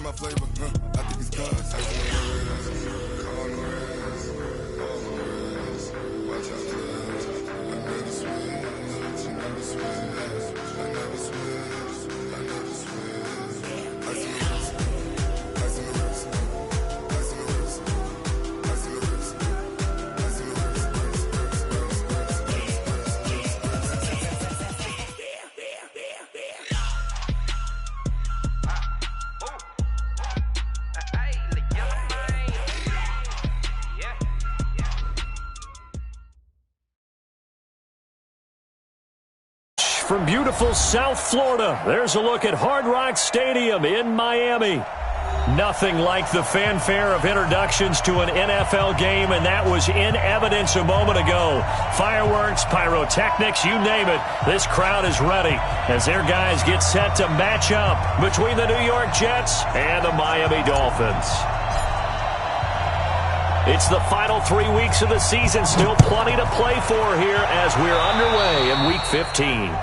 my flavor, I think it's cause. Watch out, I never switch, I never switch, I never switch, I never switch. I see the risk, I see the risk, I see the risk, I see the risk, I see the risk. From beautiful South Florida, there's a look at Hard Rock Stadium in Miami. Nothing like the fanfare of introductions to an NFL game, and that was in evidence a moment ago. Fireworks, pyrotechnics, you name it. This crowd is ready as their guys get set to match up between the New York Jets and the Miami Dolphins. It's the final 3 weeks of the season, still plenty to play for here as we're underway in Week 15.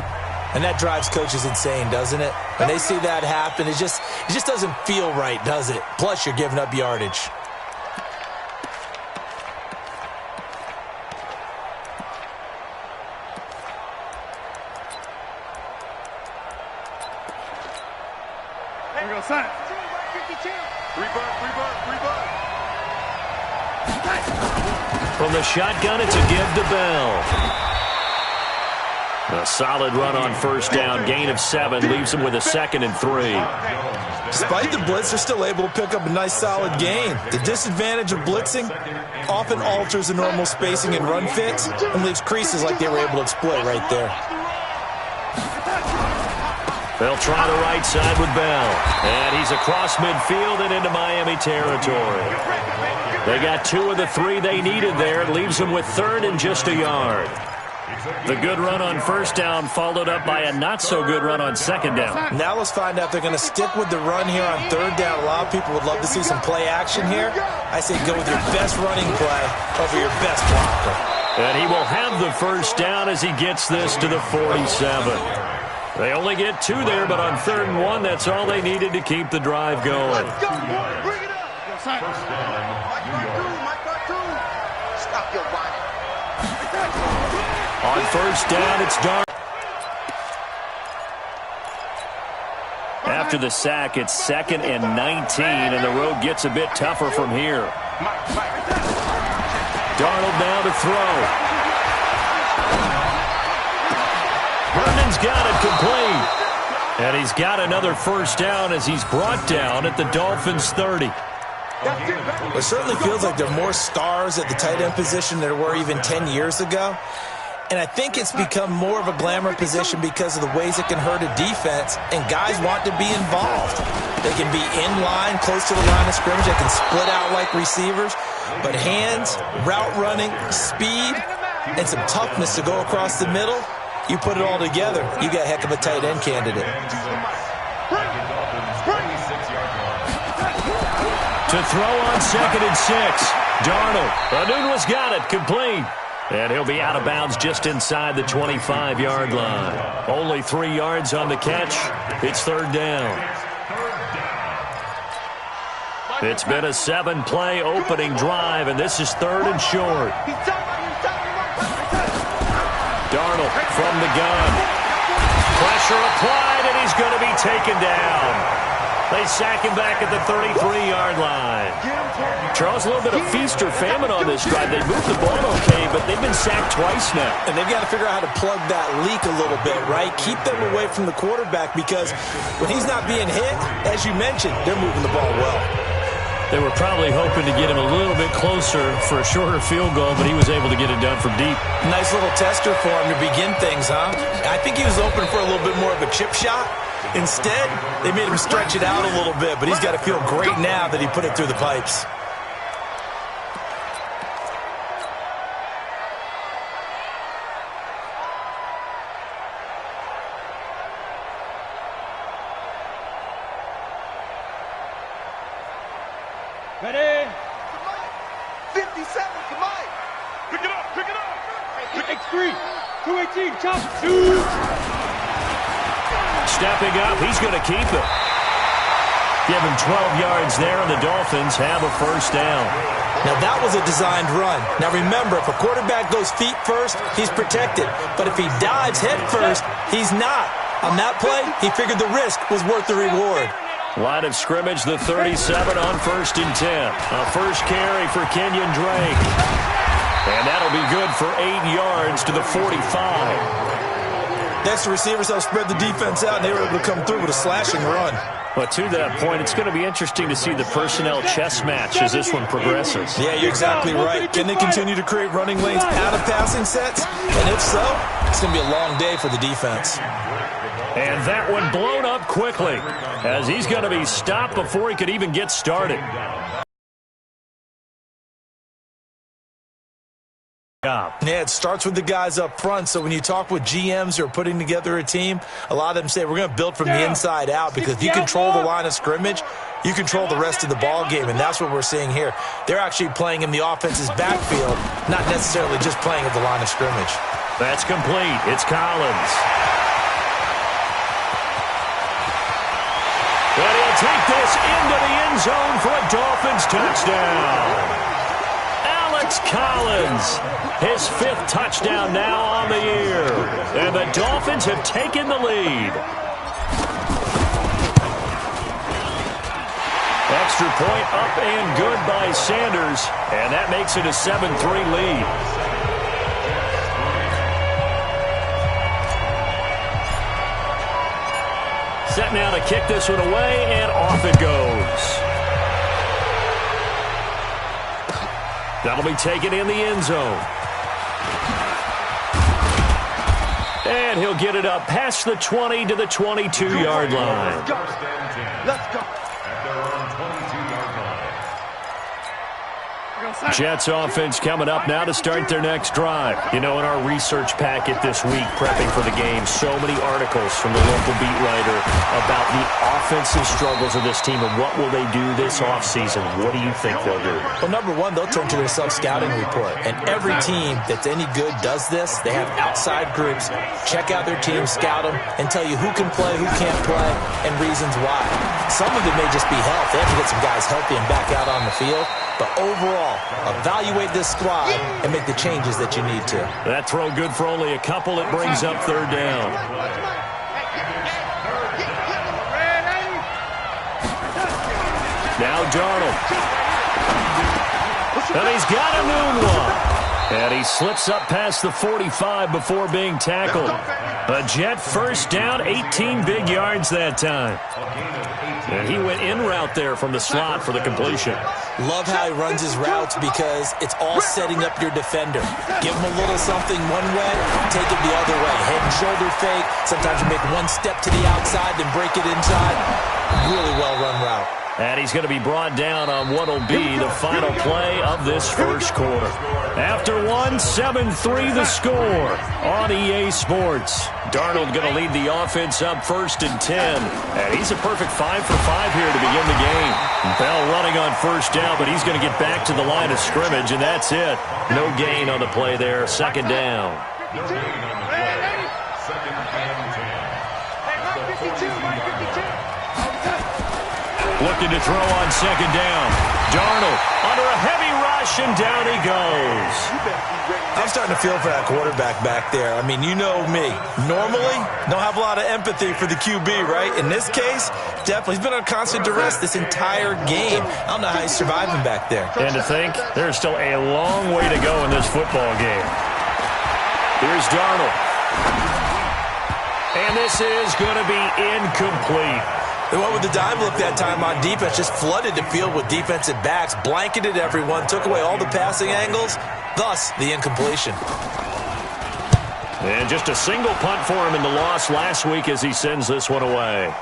And that drives coaches insane, doesn't it? When they see that happen, it just doesn't feel right, does it? Plus, you're giving up yardage. There we go, son. From the shotgun, it's a give to Bell. A solid run on first down, gain of 7, leaves him with a 2nd and 3. Despite the blitz, they're still able to pick up a nice solid gain. The disadvantage of blitzing often alters the normal spacing and run fits and leaves creases like they were able to exploit right there. They'll try the right side with Bell. And he's across midfield and into Miami territory. They got 2 of the 3 they needed there. It leaves them with 3rd and just a yard. The good run on first down followed up by a not-so-good run on second down. Now let's find out if they're going to stick with the run here on 3rd down. A lot of people would love to see some play action here. I say go with your best running play over your best blocker. And he will have the first down as he gets this to the 47. They only get 2 there, but on 3rd and 1, that's all they needed to keep the drive going. Stop your whining. On first down, it's Darnold. After the sack, it's 2nd and 19, and the road gets a bit tougher from here. Darnold now to throw. Herndon's got it complete. And he's got another first down as he's brought down at the Dolphins' 30. It certainly feels like there are more stars at the tight end position than there were even 10 years ago. And I think it's become more of a glamour position because of the ways it can hurt a defense, and guys want to be involved. They can be in line, close to the line of scrimmage. They can split out like receivers. But hands, route running, speed, and some toughness to go across the middle, you put it all together, you got a heck of a tight end candidate. To throw on 2nd and 6. Darnold. Anunwa's got it, complete. And he'll be out of bounds just inside the 25-yard line. Only 3 yards on the catch. It's 3rd down. It's been a 7-play opening drive, and this is 3rd and short. Darnold from the gun. Pressure applied, and he's going to be taken down. They sack him back at the 33-yard line. Charles, a little bit of feast or famine on this drive. They moved the ball okay, but they've been sacked twice now. And they've got to figure out how to plug that leak a little bit, right? Keep them away from the quarterback because when he's not being hit, as you mentioned, they're moving the ball well. They were probably hoping to get him a little bit closer for a shorter field goal, but he was able to get it done from deep. Nice little tester for him to begin things, huh? I think he was open for a little bit more of a chip shot. Instead, they made him stretch it out a little bit, but he's got to feel great now that he put it through the pipes. Ready? 57, come on. Pick it up, pick it up. X3, 218, chop, shoot. Stepping up, he's going to keep it. Give him 12 yards there, and the Dolphins have a first down. Now, that was a designed run. Now, remember, if a quarterback goes feet first, he's protected. But if he dives head first, he's not. On that play, he figured the risk was worth the reward. Line of scrimmage, the 37 on 1st and 10. A first carry for Kenyon Drake. And that'll be good for 8 yards to the 45. Next, the receivers helped spread the defense out, and they were able to come through with a slashing run. But to that point, it's going to be interesting to see the personnel chess match as this one progresses. Yeah, you're exactly right. Can they continue to create running lanes out of passing sets? And if so, it's going to be a long day for the defense. And that one blown up quickly, as he's going to be stopped before he could even get started. Yeah, it starts with the guys up front. So when you talk with GMs who are putting together a team, a lot of them say we're going to build from the inside out, because if you control the line of scrimmage, you control the rest of the ball game, and that's what we're seeing here. They're actually playing in the offense's backfield, not necessarily just playing at the line of scrimmage. That's complete. It's Collins. And he'll take this into the end zone for a Dolphins touchdown. Alex Collins, his 5th touchdown now on the year. And the Dolphins have taken the lead. Extra point up and good by Sanders. And that makes it a 7-3 lead. Set now to kick this one away, and off it goes. That'll be taken in the end zone. And he'll get it up past the 20 to the 22-yard line. Let's go. Jets offense coming up now to start their next drive. You know, in our research packet this week, prepping for the game, so many articles from the local beat writer about the offensive struggles of this team and what will they do this offseason. What do you think they'll do? Well, number one, they'll turn to their self-scouting report. And every team that's any good does this. They have outside groups, check out their team, scout them, and tell you who can play, who can't play, and reasons why. Some of it may just be health. They have to get some guys healthy and back out on the field. But overall, evaluate this squad and make the changes that you need to. That throw good for only a couple. It brings up 3rd down. Now Darnold. And he's got a new one. And he slips up past the 45 before being tackled. A Jet first down, 18 big yards that time. And he went in route there from the slot for the completion. Love how he runs his routes, because it's all setting up your defender. Give him a little something one way, take it the other way. Head and shoulder fake. Sometimes you make one step to the outside, then break it inside. Really well-run route. And he's going to be brought down on what will be the final play of this first quarter. After 7-3 the score on EA Sports. Darnold going to lead the offense up 1st and 10. And he's a perfect 5 for 5 here to begin the game. Bell running on first down, but he's going to get back to the line of scrimmage, and that's it. No gain on the play there. 2nd down. No gain on the play. 2nd and 10. Hey, 52. Looking to throw on 2nd down. Darnold under a heavy rush, and down he goes. I'm starting to feel for that quarterback back there. I mean, you know me. Normally, don't have a lot of empathy for the QB, right? In this case, definitely. He's been on constant duress this entire game. I don't know how he's surviving back there. And to think, there's still a long way to go in this football game. Here's Darnold. And this is going to be incomplete. They went with the dime look that time on defense, just flooded the field with defensive backs, blanketed everyone, took away all the passing angles, thus the incompletion. And just a single punt for him in the loss last week as he sends this one away.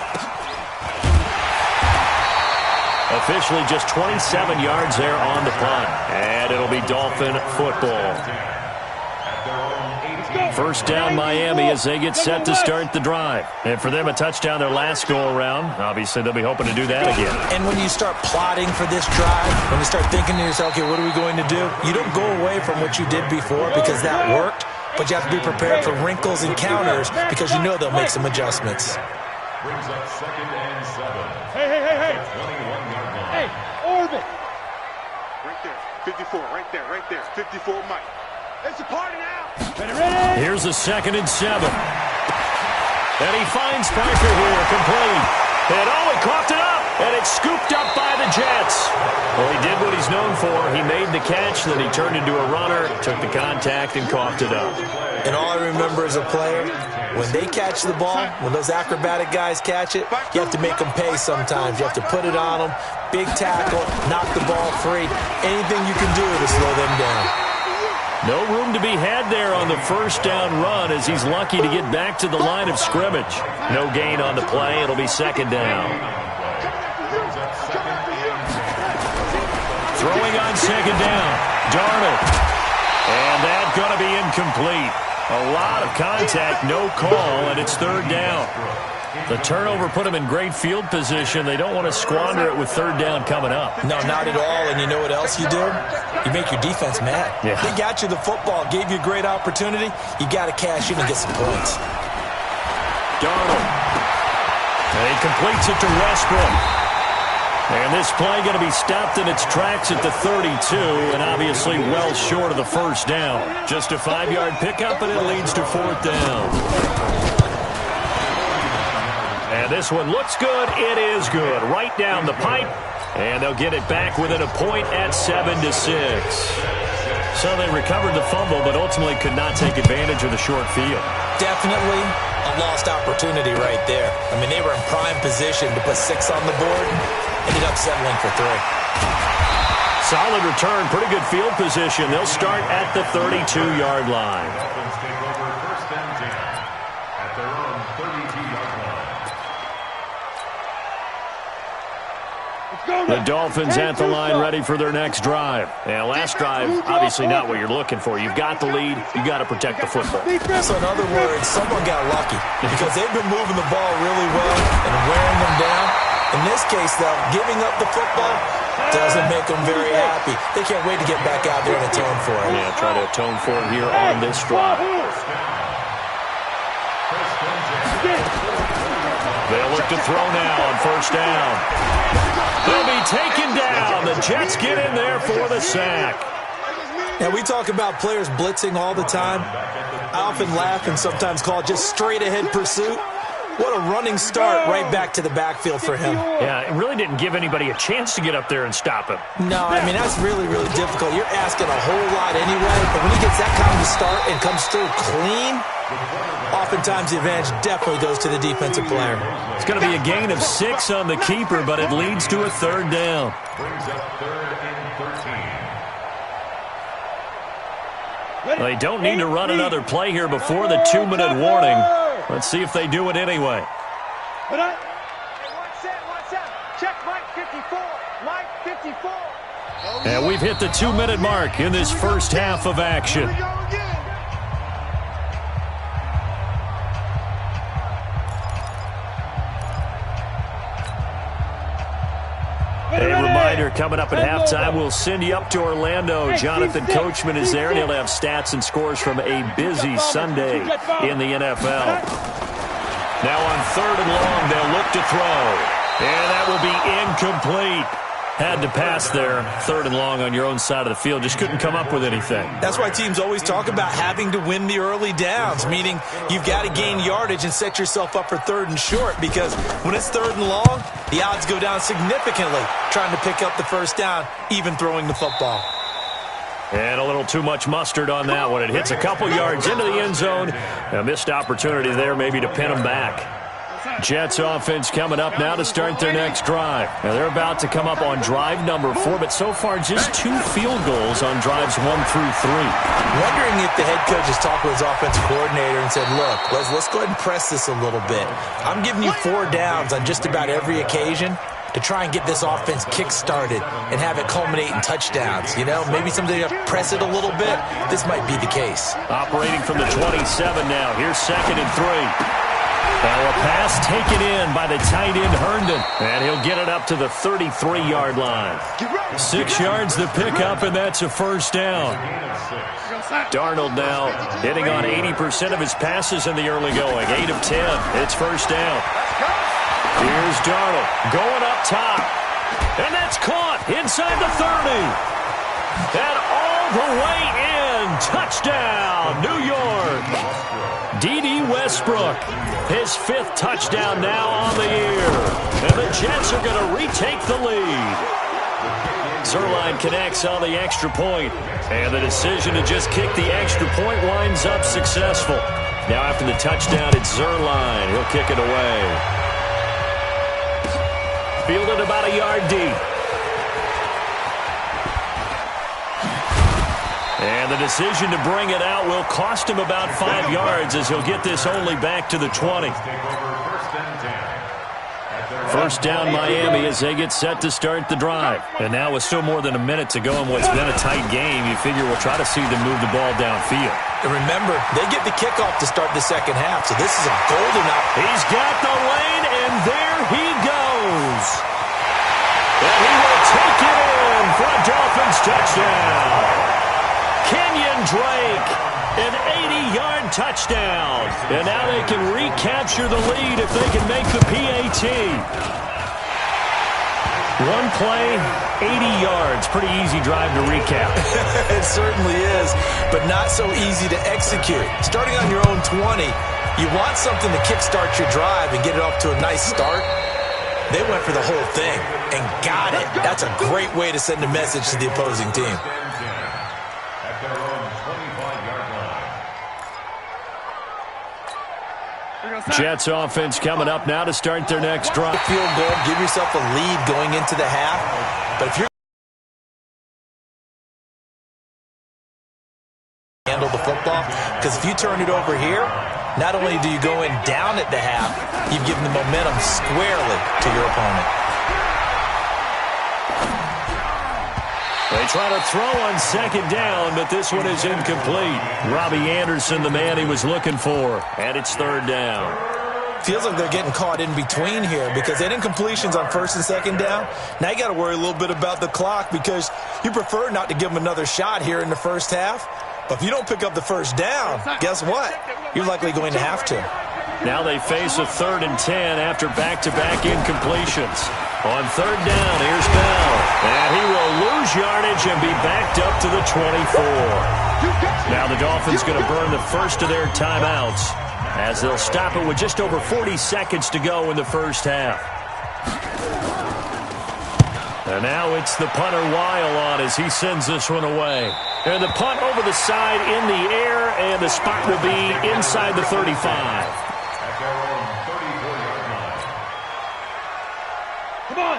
Officially just 27 yards there on the punt. And it'll be Dolphin football. First down Miami as they get set to start the drive. And for them, a touchdown their last go-around. Obviously, they'll be hoping to do that again. And when you start plotting for this drive, when you start thinking to yourself, okay, what are we going to do? You don't go away from what you did before because that worked, but you have to be prepared for wrinkles and counters because you know they'll make some adjustments. Brings up 2nd and 7. Hey. 21-yard line. Hey, orbit. Right there. 54, right there. 54, Mike. It's a party now. Ready. Here's a 2nd and 7. And he finds Parker here, complete. And he coughed it up. And it's scooped up by the Jets. Well, he did what he's known for. He made the catch, then he turned into a runner, took the contact, and coughed it up. And all I remember as a player, when they catch the ball, when those acrobatic guys catch it, you have to make them pay sometimes. You have to put it on them, big tackle, knock the ball free. Anything you can do to slow them down. No room to be had there on the first down run as he's lucky to get back to the line of scrimmage. No gain on the play. It'll be 2nd down. Throwing on 2nd down. Darnold. And that's going to be incomplete. A lot of contact, no call, and it's 3rd down. The turnover put them in great field position. They don't want to squander it with 3rd down coming up. No, not at all. And you know what else you do? You make your defense mad. Yeah. They got you the football, gave you a great opportunity. You got to cash in and get some points. Darnold. And he completes it to Westbrook. And this play going to be stopped in its tracks at the 32, and obviously well short of the first down. Just a 5-yard pickup, and it leads to 4th down. And this one looks good. It is good. Right down the pipe, and they'll get it back within a point at 7-6. So they recovered the fumble, but ultimately could not take advantage of the short field. Definitely a lost opportunity right there. I mean, they were in prime position to put 6 on the board. Ended up settling for 3. Solid return, pretty good field position. They'll start at the 32-yard line. Dolphins take over 1st and 10 at their own 32-yard line. The Dolphins at the line ready for their next drive. And last drive, obviously not what you're looking for. You've got the lead. You got to protect the football. So in other words, someone got lucky because they've been moving the ball really well and wearing them down. In this case, though, giving up the football doesn't make them very happy. They can't wait to get back out there and atone for it. Yeah, try to atone for it here on this drive. They'll look to throw now on 1st down. They'll be taken down. The Jets get in there for the sack. Now, we talk about players blitzing all the time. I often laugh and sometimes call it just straight-ahead pursuit. What a running start right back to the backfield for him. Yeah, it really didn't give anybody a chance to get up there and stop him. No, I mean, that's really, really difficult. You're asking a whole lot anyway, but when he gets that kind of start and comes through clean, oftentimes the advantage definitely goes to the defensive player. It's going to be a gain of 6 on the keeper, but it leads to a 3rd down. Brings up 3rd and 13. They don't need to run another play here before the 2-minute warning. Let's see if they do it anyway. One set. Check Mike 54. Mike 54. And we've hit the 2-minute mark in this first half of action. Here we go again. A reminder, coming up at halftime, we'll send you up to Orlando. Jonathan Coachman is there, and he'll have stats and scores from a busy Sunday in the NFL. Now on 3rd and long, they'll look to throw. And that will be incomplete. Had to pass there. 3rd and long on your own side of the field. Just couldn't come up with anything. That's why teams always talk about having to win the early downs, meaning you've got to gain yardage and set yourself up for 3rd and short, because when it's 3rd and long, the odds go down significantly trying to pick up the first down, even throwing the football. And a little too much mustard on that one. It hits a couple yards into the end zone. A missed opportunity there maybe to pin them back. Jets offense coming up now to start their next drive. Now they're about to come up on drive number 4, but so far just 2 field goals on drives 1 through 3. Wondering if the head coach has talked with his offensive coordinator and said, look, let's go ahead and press this a little bit. I'm giving you 4 downs on just about every occasion to try and get this offense kick-started and have it culminate in touchdowns. You know, maybe something to press it a little bit. This might be the case. Operating from the 27 now. Here's 2nd and 3. Now a pass taken in by the tight end Herndon, and he'll get it up to the 33-yard line. 6 yards the pickup, and that's a first down. Darnold now hitting on 80% of his passes in the early going. 8 of 10. It's first down. Here's Darnold going up top. And that's caught inside the 30. And all the way in. Touchdown, New York. D.D. Westbrook, his 5th touchdown now on the year. And the Jets are going to retake the lead. Zuerlein connects on the extra point. And the decision to just kick the extra point winds up successful. Now after the touchdown, it's Zuerlein. He'll kick it away. Fielded about a yard deep. And the decision to bring it out will cost him about 5 yards as he'll get this only back to the 20. First down Miami as they get set to start the drive. And now with still more than a minute to go in what's been a tight game, you figure we'll try to see them move the ball downfield. And remember, they get the kickoff to start the second half, so this is a golden opportunity. He's got the lane, and there he goes. And he will take it in for a Dolphins touchdown. Kenyon Drake, an 80-yard touchdown. And now they can recapture the lead if they can make the PAT. One play, 80 yards. Pretty easy drive to recap. It certainly is, but not so easy to execute. Starting on your own 20, you want something to kickstart your drive and get it off to a nice start. They went for the whole thing and got it. That's a great way to send a message to the opposing team. Jets offense coming up now to start their next drive. Field goal, give yourself a lead going into the half. But if you're handle the football, because if you turn it over here, not only do you go in down at the half, you've given the momentum squarely to your opponent. They try to throw on second down, but this one is incomplete. Robbie Anderson, the man he was looking for, and it's third down. Feels like they're getting caught in between here because they had incompletions on first and second down. Now you got to worry a little bit about the clock because you prefer not to give them another shot here in the first half. But if you don't pick up the first down, guess what? You're likely going to have to. Now they face a 3rd and 10 after back-to-back incompletions. On third down, here's Bell. And he will lose yardage and be backed up to the 24. Now the Dolphins going to burn the first of their timeouts as they'll stop it with just over 40 seconds to go in the first half. And now it's the punter Weil on as he sends this one away. And the punt over the side in the air, and the spot will be inside the 35.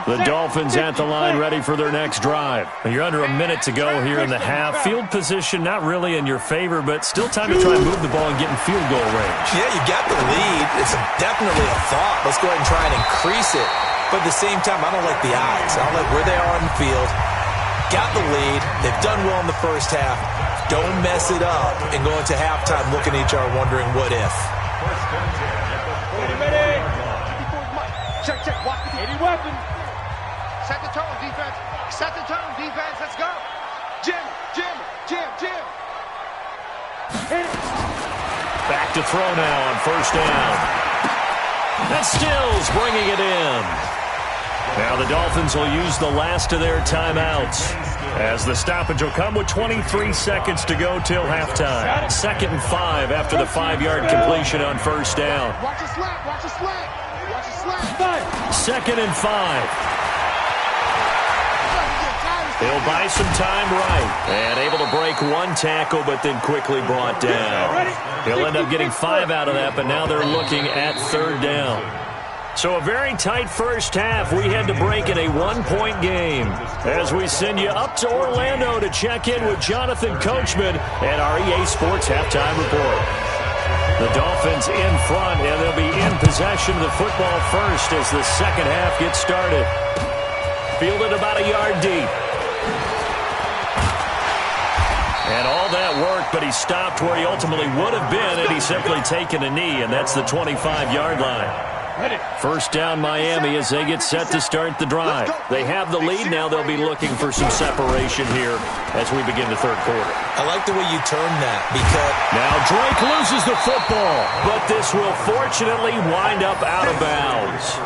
The Dolphins at the line ready for their next drive. You're under a minute to go here in the half. Field position not really in your favor, but still time to try and move the ball and get in field goal range. Yeah, you got the lead. It's definitely a thought. Let's go ahead and try and increase it. But at the same time, I don't like the odds. I don't like where they are on the field. Got the lead. They've done well in the first half. Don't mess it up and go into halftime looking at each other wondering what if. Ready. Check. Watch the 80 weapon. Set the tone, defense. Set the tone, defense. Let's go. Jim. Back to throw now on first down. That's Stills bringing it in. Now the Dolphins will use the last of their timeouts as the stoppage will come with 23 seconds to go till halftime. 2nd and 5 after the 5-yard completion on first down. Watch the slant. 2nd and 5. He'll buy some time right. And able to break one tackle, but then quickly brought down. He'll end up getting 5 out of that, but now they're looking at third down. So a very tight first half. We had to break in a 1-point game as we send you up to Orlando to check in with Jonathan Coachman and our EA Sports Halftime Report. The Dolphins in front, and they'll be in possession of the football first as the second half gets started. Fielded about a yard deep. And all that work, but he stopped where he ultimately would have been, and he's simply taken a knee, and that's the 25-yard line. First down Miami as they get set to start the drive. They have the lead. Now they'll be looking for some separation here as we begin the third quarter. I like the way you turned that because... Now Drake loses the football, but this will fortunately wind up out of bounds.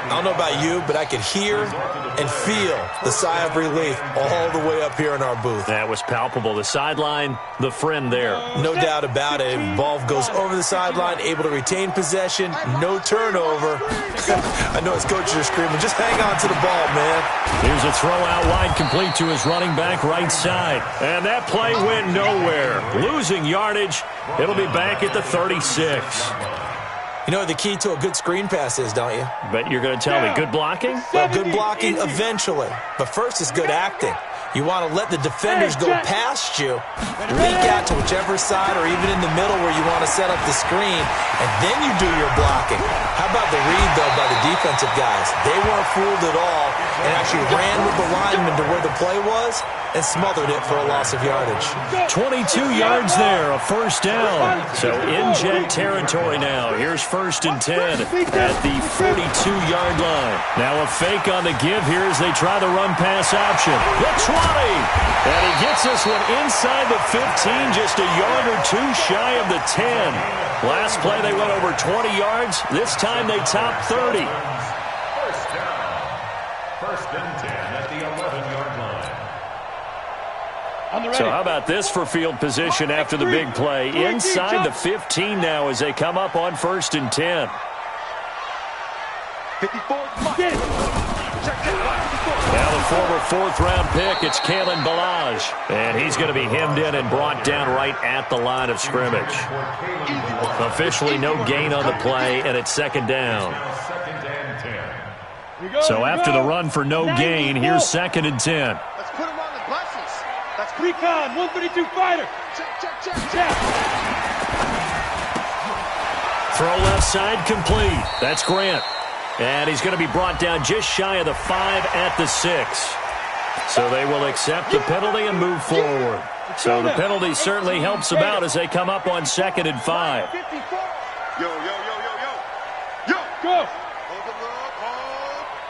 I don't know about you, but I could hear and feel the sigh of relief all the way up here in our booth. That was palpable. The sideline, the friend there. No doubt about it. Ball goes over the sideline, able to retain possession, no turnover. I know his coaches are screaming, just hang on to the ball, man. Here's a throw out wide, complete to his running back right side. And that play went nowhere. Losing yardage. It'll be back at the 36. You know what the key to a good screen pass is, don't you? Bet you're going to tell me good blocking? Well, good blocking eventually. But first is good acting. You want to let the defenders go past you, leak out to whichever side or even in the middle where you want to set up the screen, and then you do your blocking. How about the read, though, by the defensive guys? They weren't fooled at all and actually ran with the lineman to where the play was and smothered it for a loss of yardage. 22 yards there, a first down. So in jet territory now. Here's 1st and 10 at the 42-yard line. Now a fake on the give here as they try the run-pass option. The 20, and he gets this one inside the 15, just a yard or two shy of the 10. Last play they went over 20 yards. This time they topped 30. First down. 1st and 10 at the 11-yard line. So how about this for field position after the big play? Inside the 15 now as they come up on 1st and 10. 54. Now the former 4th-round pick, it's Kalen Ballage. And he's going to be hemmed in and brought down right at the line of scrimmage. Officially no gain on the play, and it's 2nd down. So after the run for no gain, here's 2nd and 10. Let's put him on the buses. That's Recon, 132 fighter. Check. Throw left side complete. That's Grant. And he's going to be brought down just shy of the 5 at the 6. So they will accept the penalty and move forward. So the penalty certainly helps them out as they come up on 2nd and 5. Yo. Go.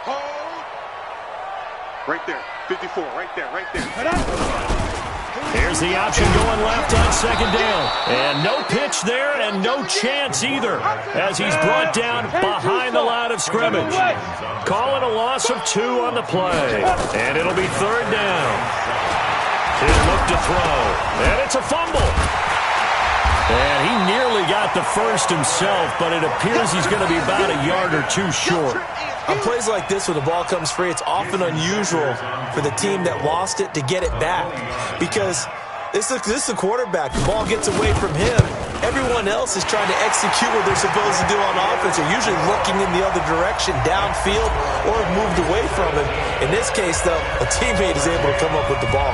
Hold. Right there. 54, right there. Here's the option going left on 2nd down. And no pitch there and no chance either as he's brought down behind the line of scrimmage. Calling a loss of 2 on the play. And it'll be 3rd down. He'll look to throw. And it's a fumble. And he nearly got the first himself, but it appears he's going to be about a yard or 2 short. On plays like this, when the ball comes free, it's often unusual for the team that lost it to get it back. Because this is the quarterback. The ball gets away from him. Everyone else is trying to execute what they're supposed to do on offense. They're usually looking in the other direction, downfield, or have moved away from him. In this case, though, a teammate is able to come up with the ball.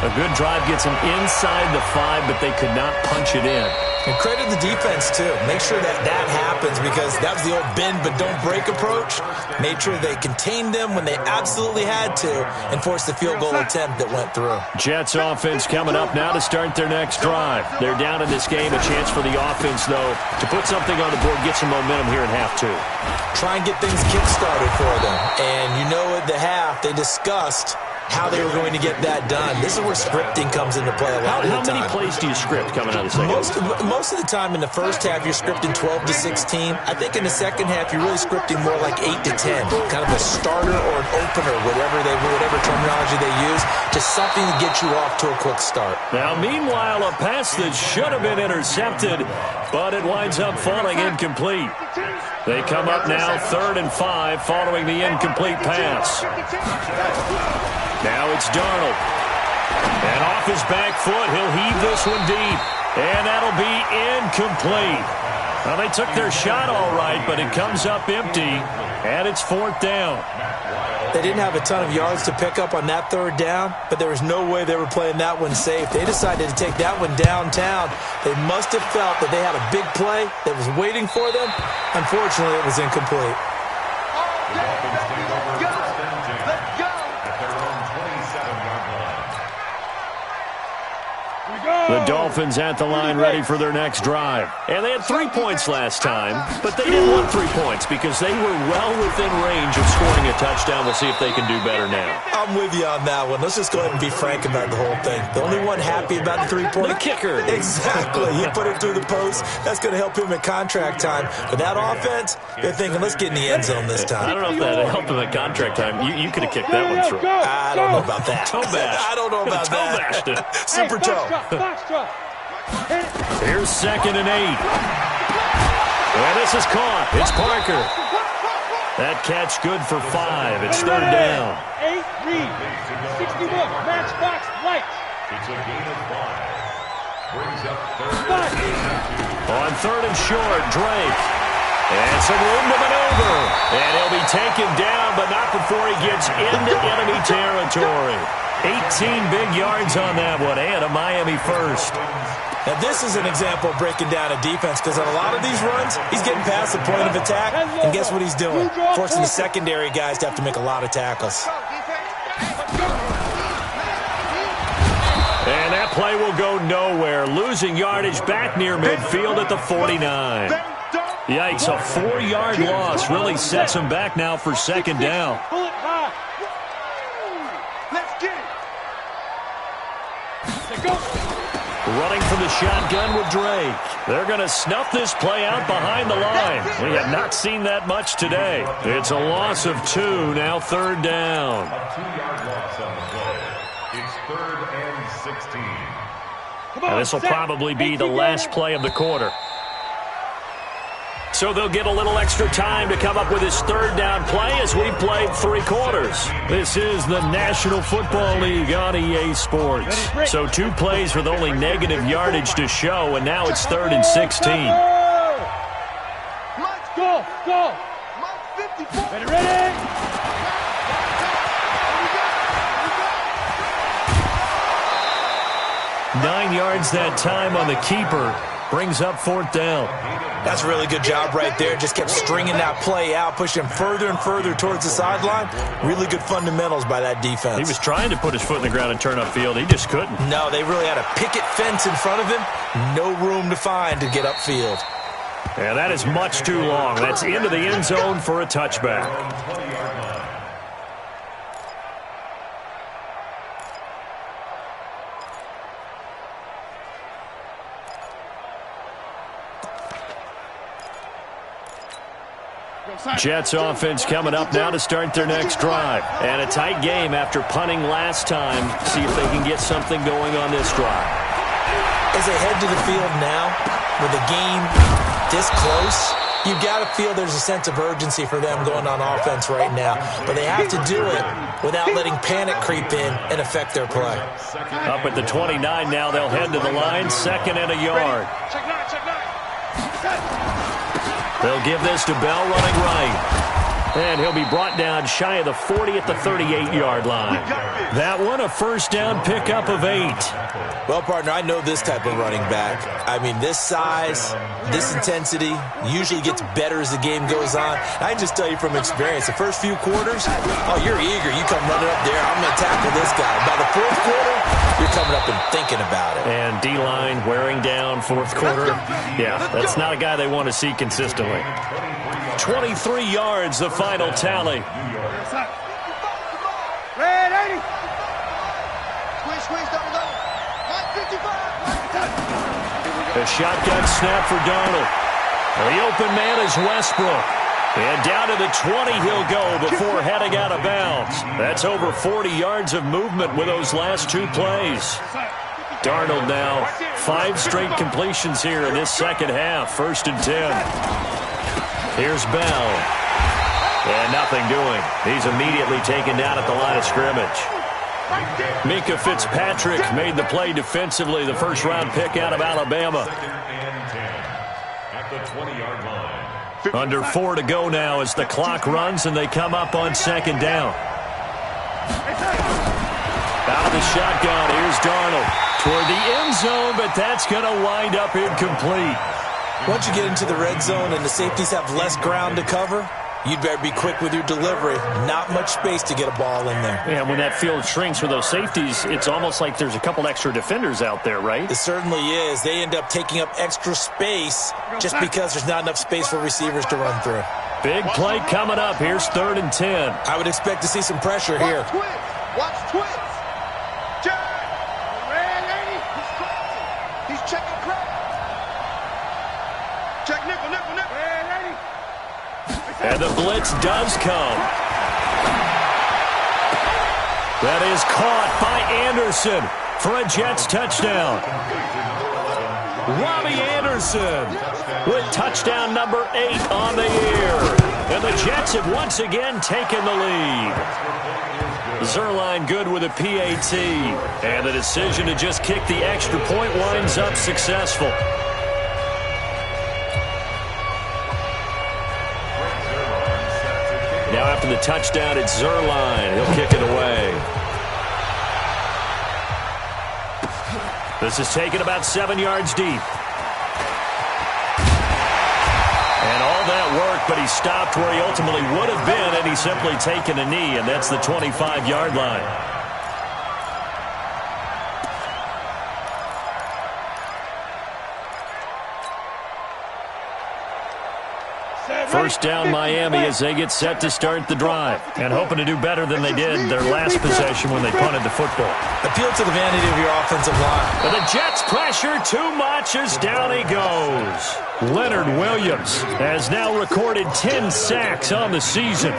A good drive gets them inside the 5, but they could not punch it in. And credit the defense, too. Make sure that happens because that was the old bend but don't break approach. Made sure they contained them when they absolutely had to and forced the field goal attempt that went through. Jets offense coming up now to start their next drive. They're down in this game. A chance for the offense, though, to put something on the board, get some momentum here in half 2. Try and get things kick-started for them. And you know at the half, they discussed how they were going to get that done. This is where scripting comes into play a lot of the time. How many plays do you script coming out of the second? Most of the time in the first half, you're scripting 12 to 16. I think in the second half, you're really scripting more like 8 to 10. Kind of a starter or an opener, whatever terminology they use. Just something to get you off to a quick start. Now, meanwhile, a pass that should have been intercepted, but it winds up falling incomplete. They come up now 3rd and 5 following the incomplete pass. Now it's Darnold. And off his back foot, he'll heave this one deep. And that'll be incomplete. Well, they took their shot all right, but it comes up empty. And it's 4th down. They didn't have a ton of yards to pick up on that 3rd down, but there was no way they were playing that one safe. They decided to take that one downtown. They must have felt that they had a big play that was waiting for them. Unfortunately, it was incomplete. The Dolphins at the line ready for their next drive. And they had 3 points last time, but they didn't want 3 points because they were well within range of scoring a touchdown. We'll see if they can do better now. I'm with you on that one. Let's just go ahead and be frank about the whole thing. The only one happy about the 3-point? The kicker. Exactly. He put it through the post. That's going to help him at contract time. But that offense, they're thinking, let's get in the end zone this time. I don't know if that helped him at contract time. You could have kicked that one through. I don't know about that. Toe bash. I don't know about that. Bashed it. Super toe. Here's 2nd and 8. And this is caught. It's Parker. That catch good for 5. It's 3rd down. 8 read. 61. Matchbox lights. It's a gain of 5. Brings up 3rd. On 3rd and short, Drake. And some room to maneuver. And he'll be taken down, but not before he gets into enemy territory. 18 big yards on that one, and a Miami first. Now, this is an example of breaking down a defense because on a lot of these runs, he's getting past the point of attack, and guess what he's doing? Forcing the secondary guys to have to make a lot of tackles. And that play will go nowhere, losing yardage back near midfield at the 49. Yikes, a 4-yard loss really sets him back now for 2nd down. Pull it high. Let's get it. Go. Running from the shotgun with Drake. They're going to snuff this play out behind the line. We have not seen that much today. It's a loss of 2, now 3rd down. A 2-yard loss on the play. It's 3rd and 16. And this will probably be the last play of the quarter. So they'll get a little extra time to come up with his 3rd down play as we played 3 quarters. This is the National Football League on EA Sports. So 2 plays with only negative yardage to show, and now it's 3rd and 16. Go, go. Ready, ready. 9 yards that time on the keeper. Brings up 4th down. That's a really good job right there. Just kept stringing that play out, pushing him further and further towards the sideline. Really good fundamentals by that defense. He was trying to put his foot in the ground and turn upfield. He just couldn't. No, they really had a picket fence in front of him. No room to find to get upfield. And that is much too long. That's into the end zone for a touchback. Jets offense coming up now to start their next drive. And a tight game after punting last time. See if they can get something going on this drive. As they head to the field now, with the game this close, you've got to feel there's a sense of urgency for them going on offense right now. But they have to do it without letting panic creep in and affect their play. Up at the 29 now, they'll head to the line. 2nd and a yard. Check 9, check 9. They'll give this to Bell running right. And he'll be brought down shy of the 40 at the 38-yard line. That one, a 1st down pickup of 8. Well, partner, I know this type of running back. I mean, this size, this intensity usually gets better as the game goes on. I can just tell you from experience, the first few quarters, oh, you're eager. You come running up there, I'm going to tackle this guy. By the 4th quarter, you're coming up and thinking about it. And D-line wearing down 4th quarter. Yeah, that's not a guy they want to see consistently. 23 yards, the final tally. Red 80. Squeeze, double. 955. A shotgun snap for Darnold. The open man is Westbrook. And down to the 20 he'll go before heading out of bounds. That's over 40 yards of movement with those last 2 plays. Darnold now 5 straight completions here in this second half. 1st and 10. Here's Bell. And nothing doing. He's immediately taken down at the line of scrimmage. Minkah Fitzpatrick made the play defensively, the 1st-round pick out of Alabama. At the 20-yard line. Under 4 to go now as the clock runs and they come up on 2nd down. Out of the shotgun, here's Darnold. Toward the end zone, but that's going to wind up incomplete. Once you get into the red zone and the safeties have less ground to cover, you'd better be quick with your delivery. Not much space to get a ball in there. And when that field shrinks with those safeties, it's almost like there's a couple extra defenders out there, right? It certainly is. They end up taking up extra space just because there's not enough space for receivers to run through. Big play coming up. Here's 3rd and 10. I would expect to see some pressure here. Watch twins. Red lady. He's checking crack. Check nickel. Red lady. And the blitz does come. That is caught by Anderson for a Jets touchdown. Robbie Anderson with touchdown number 8 on the year. And the Jets have once again taken the lead. Zerline good with a PAT. And the decision to just kick the extra point winds up successful. Now after the touchdown, it's Zerline. He'll kick it away. This is taken about 7 yards deep. And all that work, but he stopped where he ultimately would have been, and he's simply taken a knee, and that's the 25-yard line. First down Miami as they get set to start the drive and hoping to do better than they did their last possession when they punted the football. Appeal to the vanity of your offensive line. But the Jets pressure too much as down he goes. Leonard Williams has now recorded 10 sacks on the season.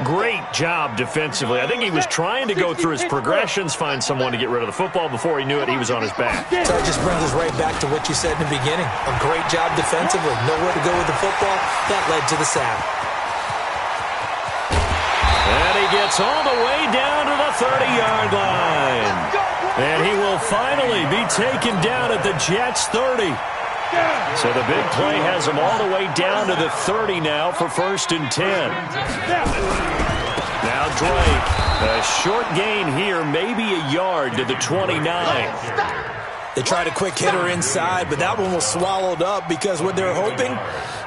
Great job defensively. I think he was trying to go through his progressions, find someone to get rid of the football. Before he knew it, he was on his back. So it just brings us right back to what you said in the beginning. A great job defensively. Nowhere to go with the football. That led to the sack. And he gets all the way down to the 30-yard line. And he will finally be taken down at the Jets' 30. So the big play has him all the way down to the 30 now for 1st and 10. Now Drake, a short gain here, maybe a yard to the 29. They tried a quick hitter inside, but that one was swallowed up because what they're hoping,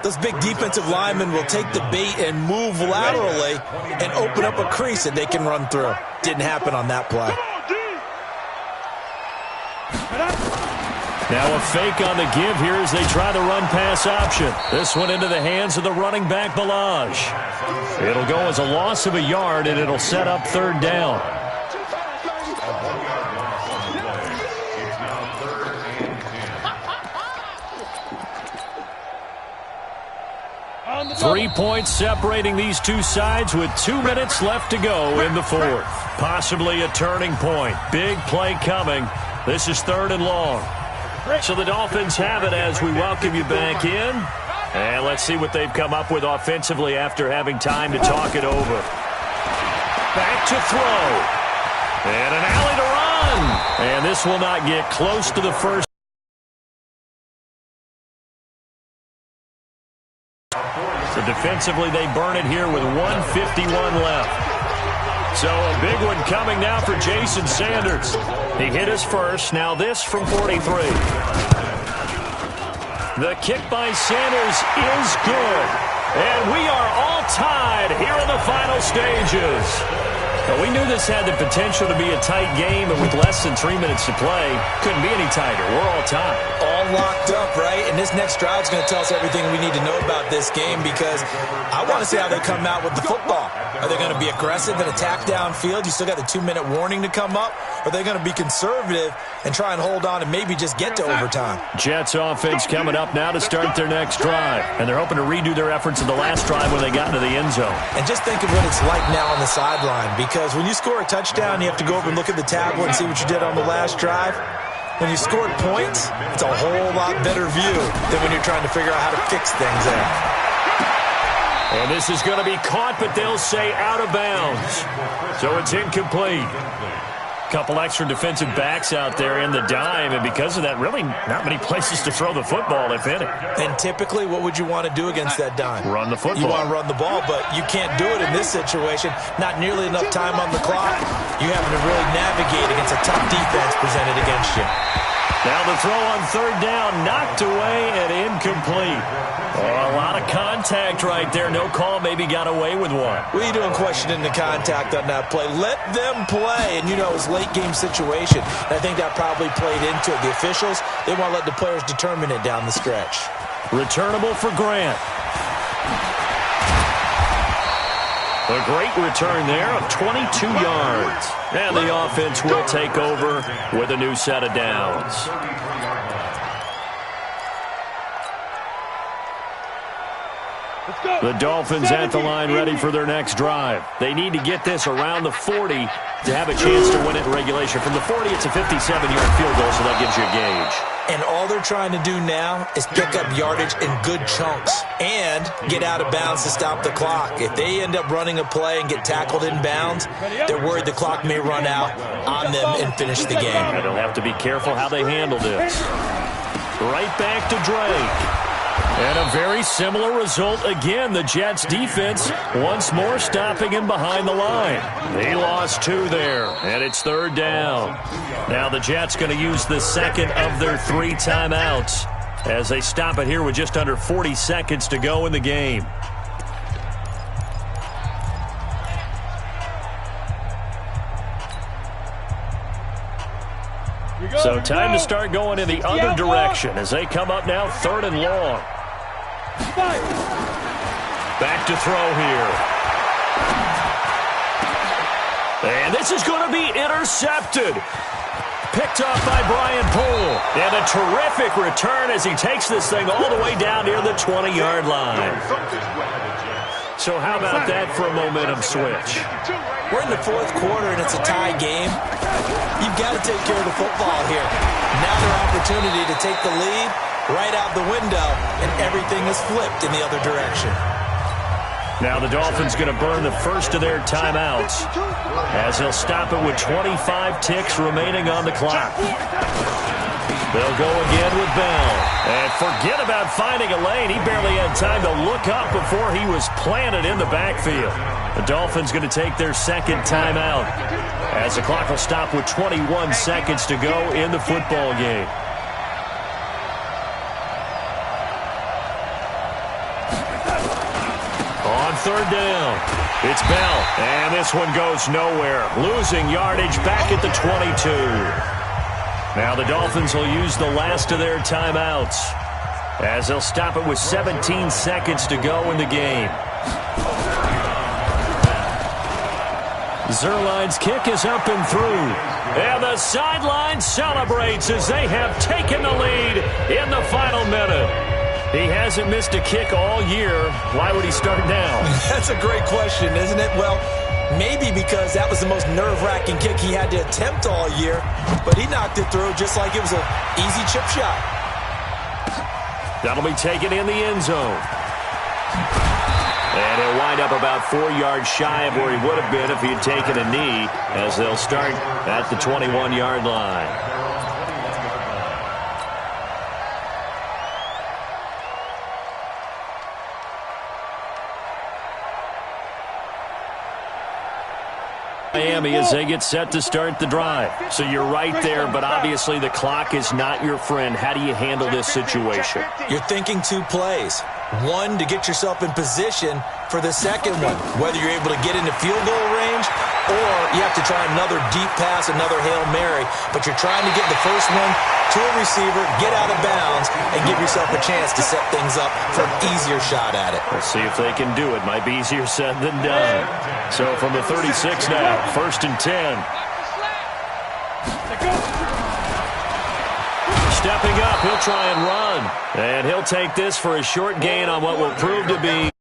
those big defensive linemen will take the bait and move laterally and open up a crease that they can run through. Didn't happen on that play. Now a fake on the give here as they try the run-pass option. This one into the hands of the running back, Balaj. It'll go as a loss of a yard, and it'll set up 3rd down. Three points separating these two sides with 2 minutes left to go in the 4th. Possibly a turning point. Big play coming. This is 3rd and long. So the Dolphins have it as we welcome you back in. And let's see what they've come up with offensively after having time to talk it over. Back to throw. And an alley to run. And this will not get close to the first. So defensively, they burn it here with 1:51 left. So a big one coming now for Jason Sanders. He hit his first. Now this from 43. The kick by Sanders is good. And we are all tied here in the final stages. But we knew this had the potential to be a tight game, and with less than 3 minutes to play, couldn't be any tighter. We're all tied. All locked up, right? And this next drive is going to tell us everything we need to know about this game because I want to see how they come out with the football. Are they going to be aggressive and attack downfield? You still got the 2-minute warning to come up. Or are they going to be conservative and try and hold on and maybe just get to overtime? Jets offense coming up now to start their next drive. And they're hoping to redo their efforts in the last drive when they got into the end zone. And just think of what it's like now on the sideline because when you score a touchdown, you have to go over and look at the tablet and see what you did on the last drive. When you scored points, it's a whole lot better view than when you're trying to figure out how to fix things there. And this is going to be caught, but they'll say out of bounds. So it's incomplete. Couple extra defensive backs out there in the dime, and because of that, really not many places to throw the football, if any. And typically, what would you want to do against that dime? Run the football. You want to run the ball, but you can't do it in this situation. Not nearly enough time on the clock. You having to really navigate against a tough defense presented against you. Now the throw on third down, knocked away and incomplete. Oh, a lot of contact right there. No call, maybe got away with one. What are you doing questioning the contact on that play? Let them play. And, you know, it was a late-game situation. And I think that probably played into it. The officials, they want to let the players determine it down the stretch. Returnable for Grant. A great return there of 22 yards. And the offense will take over with a new set of downs. The Dolphins at the line ready for their next drive. They need to get this around the 40 to have a chance to win it in regulation. From the 40, it's a 57-yard field goal, so that gives you a gauge. And all they're trying to do now is pick up yardage in good chunks and get out of bounds to stop the clock. If they end up running a play and get tackled in bounds, they're worried the clock may run out on them and finish the game. And they'll have to be careful how they handle this. Right back to Drake. And a very similar result again. The Jets defense once more stopping him behind the line. He lost 2 there, and it's third down. Now the Jets going to use the second of their 3 timeouts as they stop it here with just under 40 seconds to go in the game. So time to start going in the other direction as they come up now 3rd and long. Back to throw here. And this is going to be intercepted. Picked off by Brian Poole. And a terrific return as he takes this thing all the way down near the 20-yard line. So how about that for a momentum switch? We're in the 4th quarter and it's a tie game. You've got to take care of the football here. Now their opportunity to take the lead right out the window, and everything is flipped in the other direction. Now the Dolphins going to burn the first of their timeouts as they'll stop it with 25 ticks remaining on the clock. They'll go again with Bell. And forget about finding a lane. He barely had time to look up before he was planted in the backfield. The Dolphins going to take their second timeout as the clock will stop with 21 seconds to go in the football game. On third down, it's Bell, and this one goes nowhere. Losing yardage back at the 22. Now the Dolphins will use the last of their timeouts as they'll stop it with 17 seconds to go in the game. Zerline's kick is up and through. And the sideline celebrates as they have taken the lead in the final minute. He hasn't missed a kick all year. Why would he start now? That's a great question, isn't it? Well, maybe because that was the most nerve-wracking kick he had to attempt all year, but he knocked it through just like it was an easy chip shot. That'll be taken in the end zone. And he'll wind up about 4 yards shy of where he would have been if he had taken a knee, as they'll start at the 21-yard line. Miami as they get set to start the drive. So you're right there, but obviously the clock is not your friend. How do you handle this situation? You're thinking 2 plays. One, to get yourself in position for the second one, whether you're able to get into field goal range or you have to try another deep pass, another Hail Mary. But you're trying to get the first one to a receiver, get out of bounds, and give yourself a chance to set things up for an easier shot at it. We'll see if they can do it. Might be easier said than done. So from the 36 now, 1st and 10. Stepping up, he'll try and run. And he'll take this for a short gain on what will prove to be